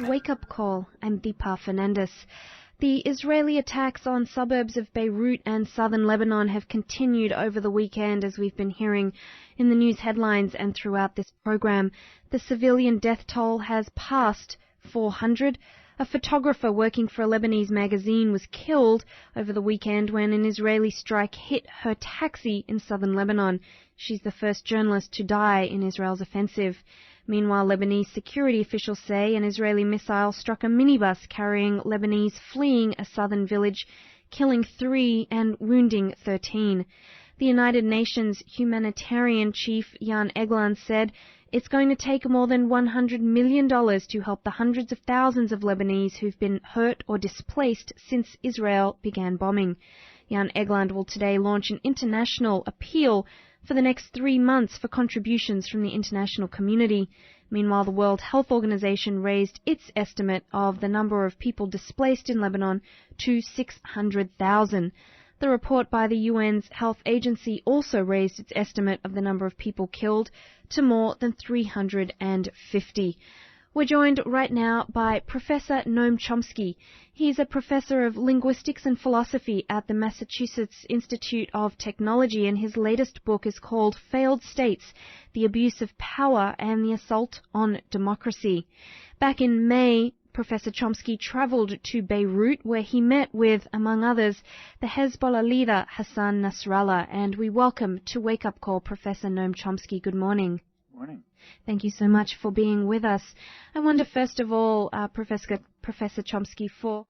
Wake Up Call. I'm Deepa Fernandez. The Israeli attacks on suburbs of Beirut and southern Lebanon have continued over the weekend, as we've been hearing in the news headlines and throughout this program. The civilian death toll has passed 400. A photographer working for a Lebanese magazine was killed over the weekend when an Israeli strike hit her taxi in southern Lebanon. She's the first journalist to die in Israel's offensive. Meanwhile, Lebanese security officials say an Israeli missile struck a minibus carrying Lebanese fleeing a southern village, killing 3 and wounding 13. The United Nations humanitarian chief Jan Egeland said it's going to take more than $100 million to help the hundreds of thousands of Lebanese who've been hurt or displaced since Israel began bombing. Jan Egeland will today launch an international appeal for the next 3 months for contributions from the international community. Meanwhile, the World Health Organization raised its estimate of the number of people displaced in Lebanon to 600,000. The report by the UN's health agency also raised its estimate of the number of people killed to more than 350. We're joined right now by Professor Noam Chomsky. He's a professor of linguistics and philosophy at the Massachusetts Institute of Technology, and his latest book is called Failed States: The Abuse of Power and the Assault on Democracy. Back in May, Professor Chomsky traveled to Beirut, where he met with, among others, the Hezbollah leader Hassan Nasrallah. And we welcome to Wake Up Call Professor Noam Chomsky. Good morning. Morning. Thank you so much for being with us. I wonder, first of all, Professor Chomsky, for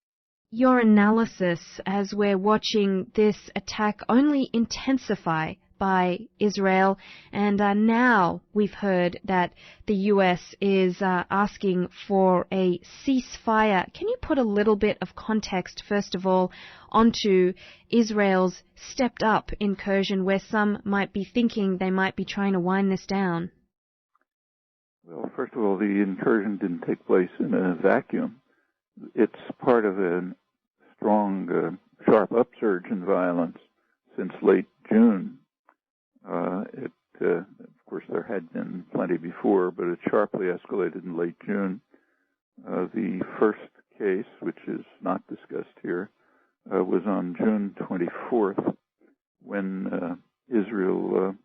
your analysis as we're watching this attack only intensify by Israel, and now we've heard that the U.S. is asking for a ceasefire. Can you put a little bit of context, first of all, onto Israel's stepped-up incursion, where some might be thinking they might be trying to wind this down? Well, first of all, the incursion didn't take place in a vacuum. It's part of a strong, sharp upsurge in violence since late June. Of course, there had been plenty before, but it sharply escalated in late June. The first case, which is not discussed here, was on June 24th, when Israel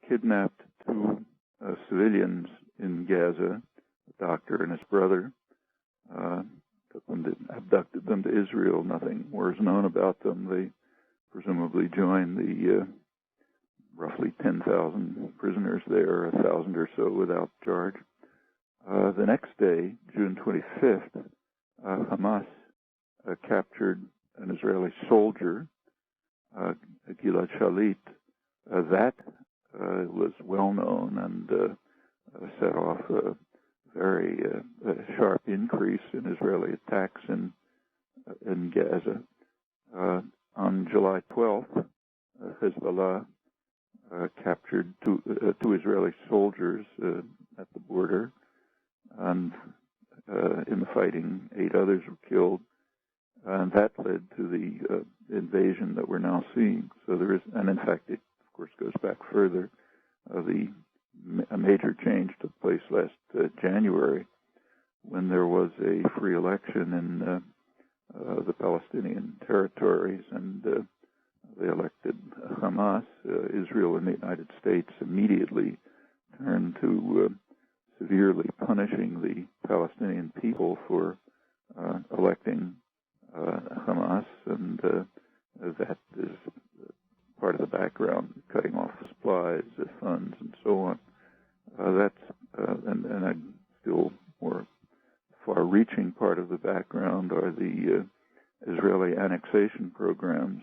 kidnapped 2 civilians in Gaza, a doctor and his brother, abducted them to Israel. Nothing more is known about them. They presumably joined the roughly 10,000 prisoners there, 1,000 or so without charge. The next day, June 25th, Hamas captured an Israeli soldier, Gilad Shalit. That was well known and set off a very sharp increase in Israeli attacks in Gaza. On July 12th, Hezbollah captured two Israeli soldiers at the border, and in the fighting, 8 others were killed, and that led to the invasion that we're now seeing. So there is, and in fact, it of course goes back further. A major change took place last January, when there was a free election in the Palestinian territories, and they elected Hamas. Israel and the United States immediately turned to severely punishing the Palestinian people for electing Hamas, and that is part of the background, cutting off supplies, funds, and so on. And a still more far-reaching part of the background are the Israeli annexation programs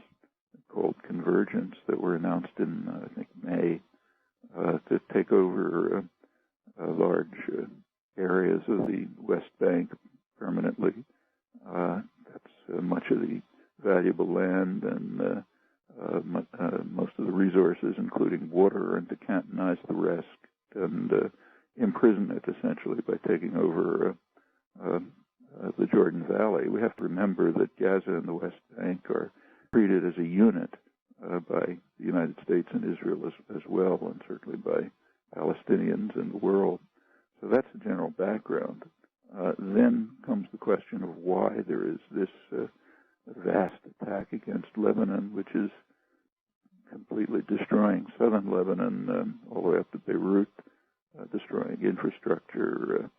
called Convergence that were announced in, I think, May, to take over large areas of the West Bank permanently. That's much of the valuable land and most of the resources, including water, and to cantonize the rest and imprison it essentially by taking over the Jordan Valley. We have to remember that Gaza and the West Bank are treated as a unit by the United States and Israel as well, and certainly by Palestinians in the world. So that's the general background. Then comes the question of why there is this vast attack against Lebanon, which is completely destroying southern Lebanon all the way up to Beirut, destroying infrastructure,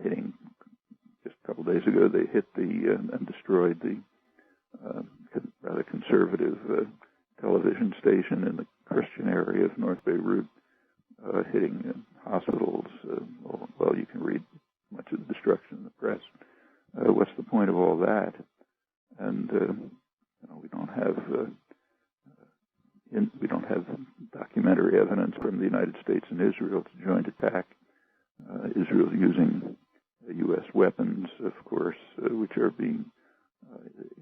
hitting. Just a couple of days ago, they hit and destroyed the rather conservative television station in the Christian area of North Beirut, hitting hospitals. Well, you can read much of the destruction in the press. What's the point of all that? And we don't have documentary evidence from the United States and Israel. It's a joint attack. Israel using U.S. weapons, of course, which are being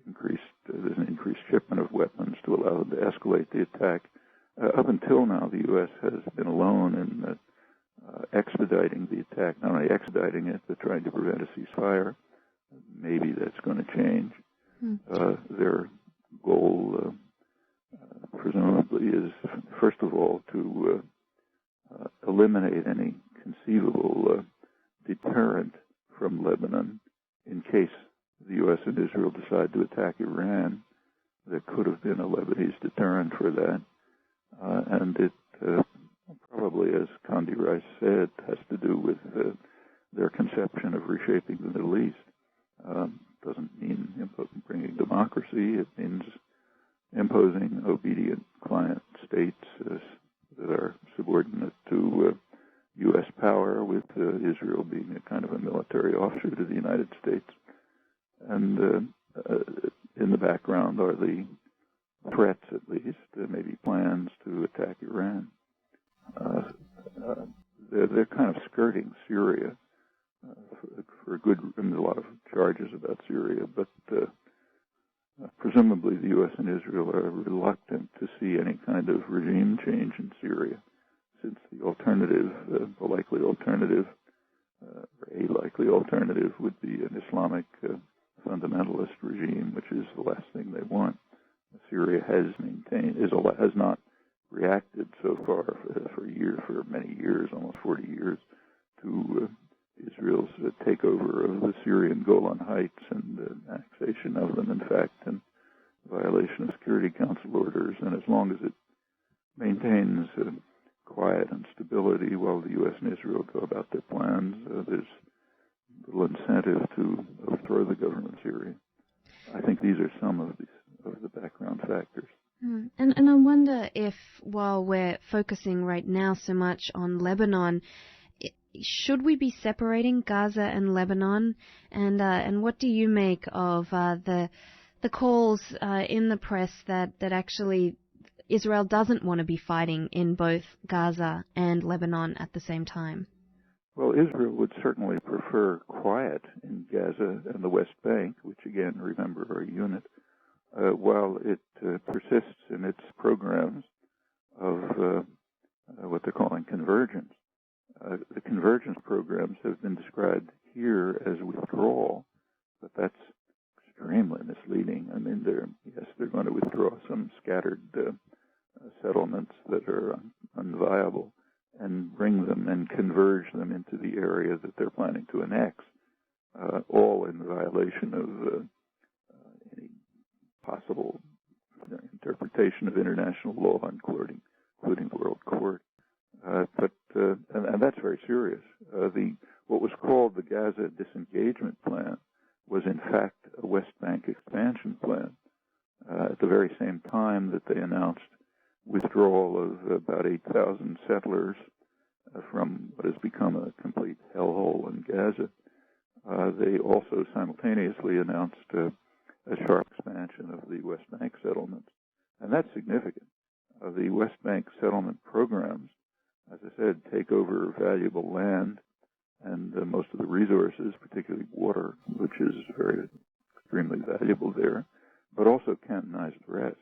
increased. There's an increased shipment of weapons to allow them to escalate the attack. Up until now, the U.S. has been alone in expediting the attack, not only expediting it, but trying to prevent a ceasefire. Maybe that's going to change. Their goal, presumably, is, first of all, to eliminate any conceivable deterrent from Lebanon in case the U.S. and Israel decide to attack Iran. There could have been a Lebanese deterrent for that. And it probably, as Condi Rice said, has to do with their conception of reshaping the Middle East. Doesn't mean bringing democracy. It means imposing obedient client states that are subordinate to U.S. power, with Israel being a kind of a military offshoot of the United States. And in the background are the threats, at least, maybe plans to attack Iran. They're kind of skirting Syria for good. I mean, a lot of charges about Syria, but presumably the U.S. and Israel are reluctant to see any kind of regime change in Syria, since the alternative, the likely alternative, or a likely alternative, would be an Islamic fundamentalist regime, which is the last thing they want. Syria has not reacted so far for many years, almost 40 years, to Israel's takeover of the Syrian Golan Heights and annexation of them, in fact, and violation of Security Council orders. And as long as it maintains quiet and stability while the U.S. and Israel go about their plans, there's little incentive to overthrow the government of Syria. I think these are some of the background factors. And I wonder if, while we're focusing right now so much on Lebanon, should we be separating Gaza and Lebanon? And what do you make of the calls in the press that actually Israel doesn't want to be fighting in both Gaza and Lebanon at the same time? Well, Israel would certainly prefer quiet in Gaza and the West Bank, which, again, remember, are a unit, while it persists in its programs of what they're calling convergence. The convergence programs have been described here as withdrawal, but that's extremely misleading. I mean, they're going to withdraw some scattered settlements that are unviable and bring them and converge them into the area that they're planning to annex, all in violation of any possible interpretation of international law, including the World Court. And that's very serious. What was called the Gaza Disengagement Plan was, in fact, a West Bank expansion plan. At the very same time that they announced withdrawal of about 8,000 settlers from what has become a complete hellhole in Gaza, they also simultaneously announced a sharp expansion of the West Bank settlements. And that's significant. The West Bank settlement programs, as I said, take over valuable land and most of the resources, particularly water, which is extremely valuable there, but also cantonize the rest.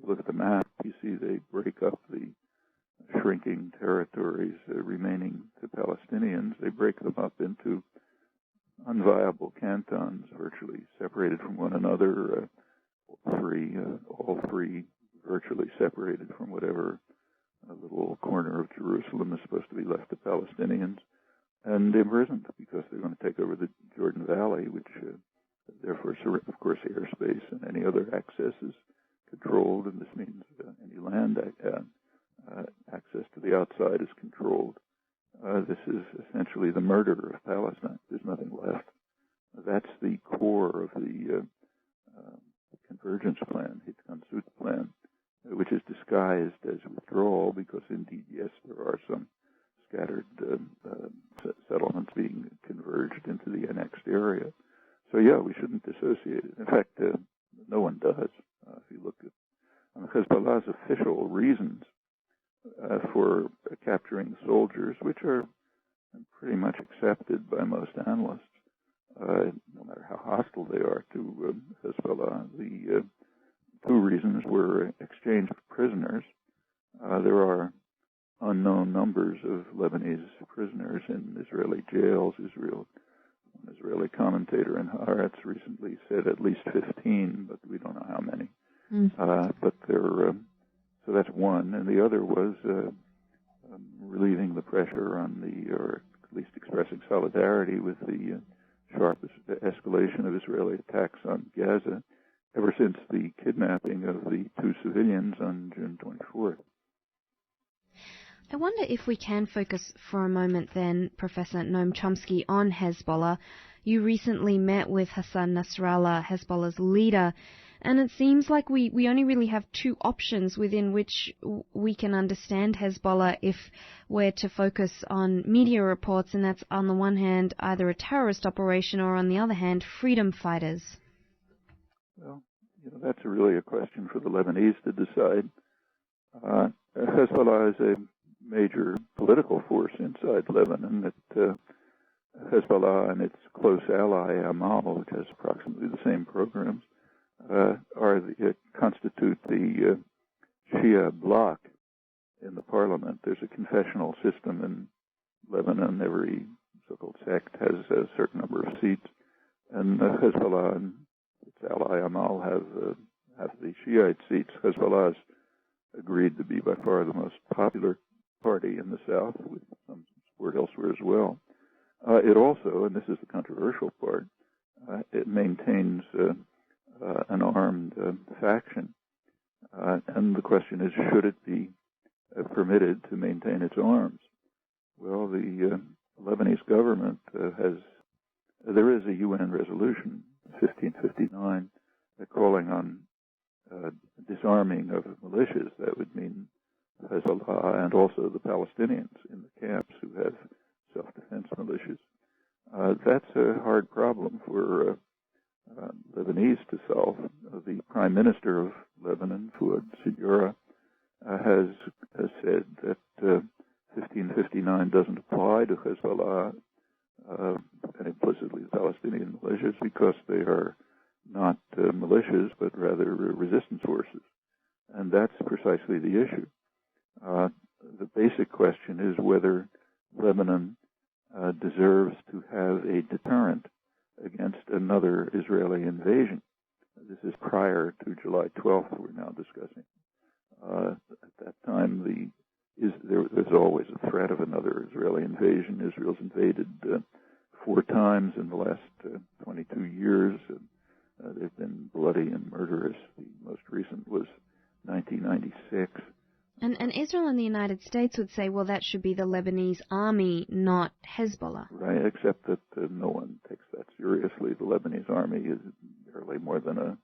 Look at the map, you see they break up the shrinking territories remaining to Palestinians. They break them up into unviable cantons, virtually separated from one another, all three virtually separated from whatever a little corner of Jerusalem is supposed to be left to Palestinians. and imprisoned because they're going to take over the Jordan Valley, which therefore, of course, airspace and any other access is controlled, and this means any land access to the outside is controlled. This is essentially the murder of Palestine. There's nothing left. That's the core of the convergence plan, Hitkonsut plan, which is disguised as withdrawal because, indeed, yes, there are some scattered settlements being converged into the annexed area. So, yeah, we shouldn't dissociate it. In fact, no one does. If you look at Hezbollah's official reasons for capturing soldiers, which are pretty much accepted by most analysts, no matter how hostile they are to Hezbollah, the two reasons were exchange of prisoners. There are unknown numbers of Lebanese prisoners in Israeli jails. An Israeli commentator in Haaretz recently said at least 15, but we don't know how many. But so that's one, and the other was relieving the pressure on or at least expressing solidarity with the sharp escalation of Israeli attacks on Gaza ever since the kidnapping of the two civilians on June 24th. I wonder if we can focus for a moment then, Professor Noam Chomsky, on Hezbollah. You recently met with Hassan Nasrallah, Hezbollah's leader, and it seems like we only really have two options within which we can understand Hezbollah if we're to focus on media reports, and that's on the one hand either a terrorist operation or on the other hand freedom fighters. Well, that's really a question for the Lebanese to decide. Hezbollah is a major political force inside Lebanon. Hezbollah and its close ally Amal, which has approximately the same programs, constitute the Shia bloc in the parliament. There's a confessional system in Lebanon. Every so-called sect has a certain number of seats, and Hezbollah and its ally Amal have the Shiite seats. Hezbollah has agreed to be by far the most popular party in the south, with some support elsewhere as well. It also, and this is the controversial part, it maintains an armed faction. And the question is, should it be permitted to maintain its arms? Well, the Lebanese government there is a UN resolution, 1559, calling on disarming of militias. That would mean Hezbollah and also the Palestinians in the camps who have self-defense militias. That's a hard problem for Lebanese to solve. The Prime Minister of Lebanon, Fouad Siyora, has said that 1559 doesn't apply to Hezbollah and implicitly the Palestinian militias because they are not militias but rather resistance forces. And that's precisely the issue. The basic question is whether Lebanon deserves to have a deterrent against another Israeli invasion. This is prior to July 12th, we're now discussing. At that time, there's always a threat of another Israeli invasion. Israel's invaded 4 times in the last 22 years. They've been bloody and murderous. The most recent was 1996. And Israel and the United States would say, well, that should be the Lebanese army, not Hezbollah. Right, except that no one takes that seriously. The Lebanese army is barely more than a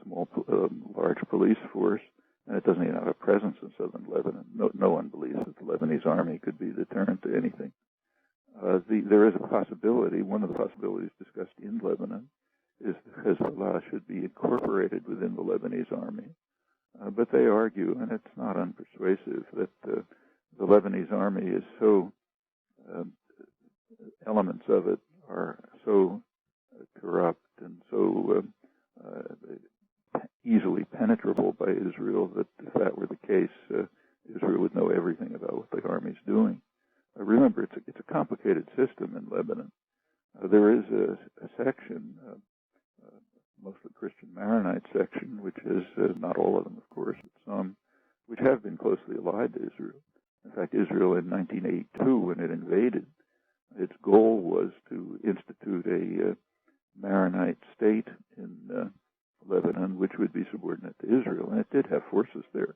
small, large police force, and it doesn't even have a presence in southern Lebanon. No one believes that the Lebanese army could be a deterrent to anything. There is a possibility, one of the possibilities discussed in Lebanon, is that Hezbollah should be incorporated within the Lebanese army. But they argue, and it's not unpersuasive, that the Lebanese army is so, elements of it are so corrupt and so easily penetrable by Israel that if that were the case, Israel would know everything about what the army's doing. Remember, it's a complicated system in Lebanon. There is a section, mostly Christian Maronite section, which is not all of them, of course, but some, which have been closely allied to Israel. In fact, Israel in 1982, when it invaded, its Maronite state in Lebanon, which would be subordinate to Israel, and it did have forces there.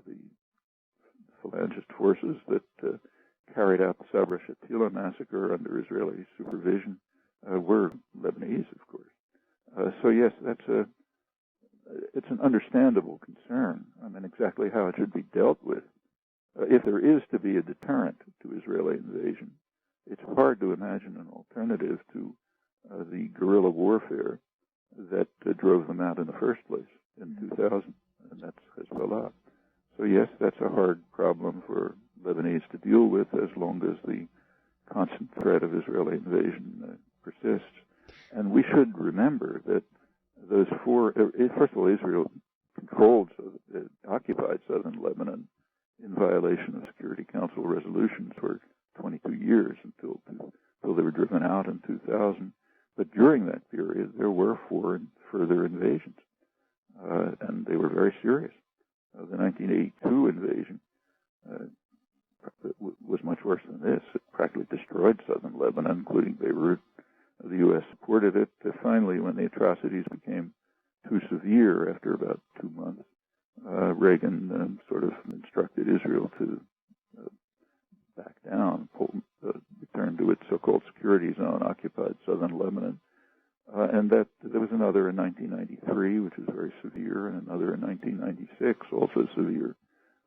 The Phalangist forces that carried out the Sabra Shatila massacre under Israeli supervision were Lebanese, of course. So yes, it's an understandable concern. I mean, exactly how it should be dealt with. If there is to be a deterrent to Israeli invasion, it's hard to imagine an alternative to the guerrilla warfare that drove them out in the first place in 2000, and that's Hezbollah. So yes, that's a hard problem for Lebanese to deal with as long as the constant threat of Israeli invasion persists. And we should remember that those first of all, Israel occupied southern Lebanon in violation of Security Council resolutions for 22 years until they were driven out in 2000. But during that period, there were 4 further invasions, and they were very serious. The 1982 invasion was much worse than this. It practically destroyed southern Lebanon, including Beirut. The U.S. supported it. Finally, when the atrocities became too severe after about 2 months, Reagan sort of instructed Israel to back down, return to its so-called security zone, occupied southern Lebanon. And that there was another in 1993, which was very severe, and another in 1996, also severe.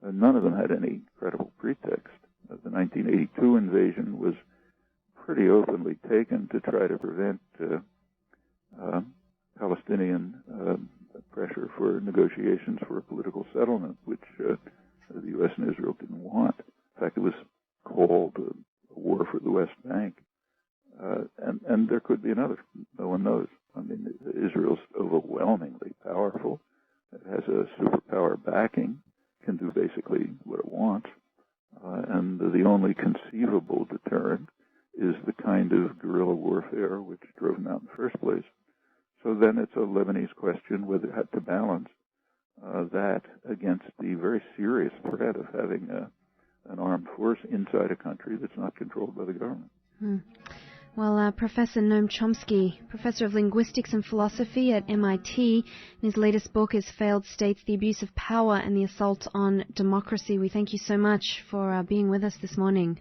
None of them had any credible pretext. The 1982 invasion was pretty openly taken to try to prevent Palestinian pressure for negotiations for a political settlement, which the U.S. and Israel didn't want. In fact, it was called a war for the West Bank. And there could be another. No one knows. I mean, Israel's overwhelmingly powerful. It has a superpower backing, can do basically what it wants. And the only conceivable deterrent is the kind of guerrilla warfare which drove them out in the first place. So then it's a Lebanese question whether it had to balance that against the very serious threat of having an armed force inside a country that's not controlled by the government. Well, Professor Noam Chomsky, Professor of Linguistics and Philosophy at MIT, in his latest book is Failed States, The Abuse of Power and the Assault on Democracy. We thank you so much for being with us this morning.